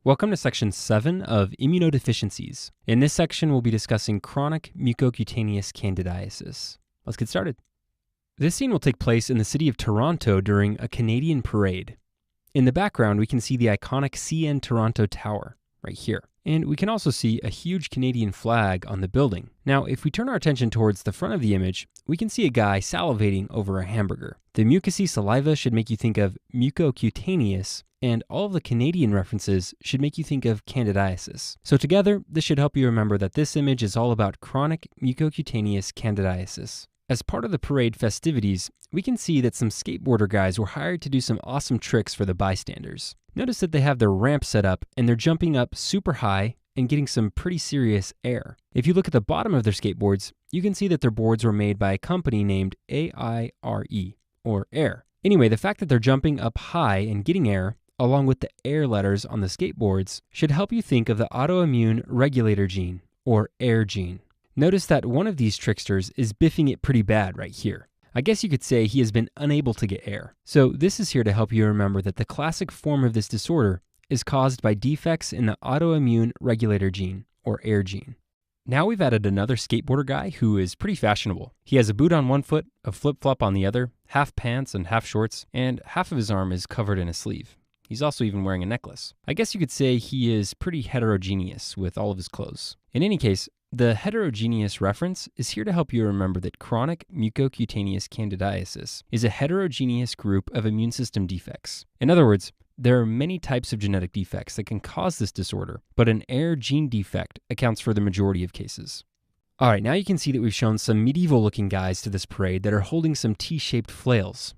Welcome to section 7 of immunodeficiencies. In this section, we'll be discussing chronic mucocutaneous candidiasis. Let's get started. This scene will take place in the city of Toronto during a Canadian parade. In the background, we can see the iconic CN Toronto Tower right here. And we can also see a huge Canadian flag on the building. Now, if we turn our attention towards the front of the image, we can see a guy salivating over a hamburger. The mucousy saliva should make you think of mucocutaneous, and all of the Canadian references should make you think of candidiasis. So together, this should help you remember that this image is all about chronic mucocutaneous candidiasis. As part of the parade festivities, we can see that some skateboarder guys were hired to do some awesome tricks for the bystanders. Notice that they have their ramp set up and they're jumping up super high and getting some pretty serious air. If you look at the bottom of their skateboards, you can see that their boards were made by a company named AIRE, or AIR. Anyway, the fact that they're jumping up high and getting air, along with the AIR letters on the skateboards, should help you think of the autoimmune regulator gene, or AIR gene. Notice that one of these tricksters is biffing it pretty bad right here. I guess you could say he has been unable to get air. So this is here to help you remember that the classic form of this disorder is caused by defects in the autoimmune regulator gene, or AIR gene. Now we've added another skateboarder guy who is pretty fashionable. He has a boot on one foot, a flip-flop on the other, half pants and half shorts, and half of his arm is covered in a sleeve. He's also even wearing a necklace. I guess you could say he is pretty heterogeneous with all of his clothes. In any case, the heterogeneous reference is here to help you remember that chronic mucocutaneous candidiasis is a heterogeneous group of immune system defects. In other words, there are many types of genetic defects that can cause this disorder, but an AIR gene defect accounts for the majority of cases. All right, now you can see that we've shown some medieval-looking guys to this parade that are holding some T-shaped flails.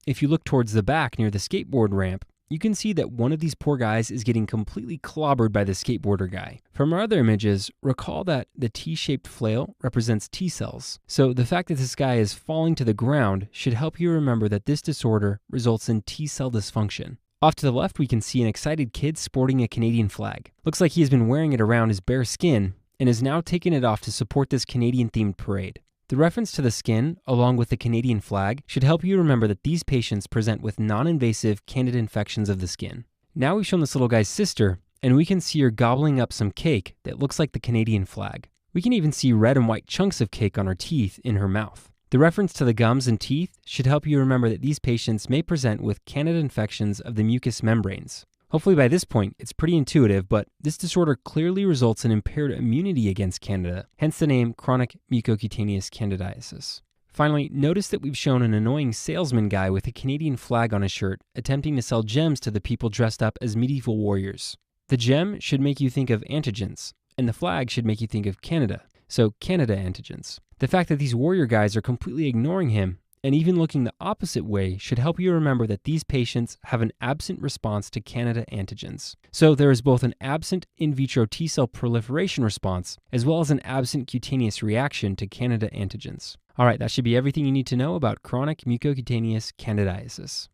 If you look towards the back near the skateboard ramp, you can see that one of these poor guys is getting completely clobbered by the skateboarder guy. From our other images, recall that the T-shaped flail represents T cells. So the fact that this guy is falling to the ground should help you remember that this disorder results in T cell dysfunction. Off to the left, we can see an excited kid sporting a Canadian flag. Looks like he has been wearing it around his bare skin and is now taking it off to support this Canadian-themed parade. The reference to the skin, along with the Canadian flag, should help you remember that these patients present with non-invasive candida infections of the skin. Now we've shown this little guy's sister, and we can see her gobbling up some cake that looks like the Canadian flag. We can even see red and white chunks of cake on her teeth in her mouth. The reference to the gums and teeth should help you remember that these patients may present with candida infections of the mucous membranes. Hopefully by this point, it's pretty intuitive, but this disorder clearly results in impaired immunity against candida, hence the name chronic mucocutaneous candidiasis. Finally, notice that we've shown an annoying salesman guy with a Canadian flag on his shirt attempting to sell gems to the people dressed up as medieval warriors. The gem should make you think of antigens, and the flag should make you think of Canada, so Canada antigens. The fact that these warrior guys are completely ignoring him and even looking the opposite way should help you remember that these patients have an absent response to Canada antigens. So there is both an absent in vitro T cell proliferation response as well as an absent cutaneous reaction to Canada antigens. All right, that should be everything you need to know about chronic mucocutaneous candidiasis.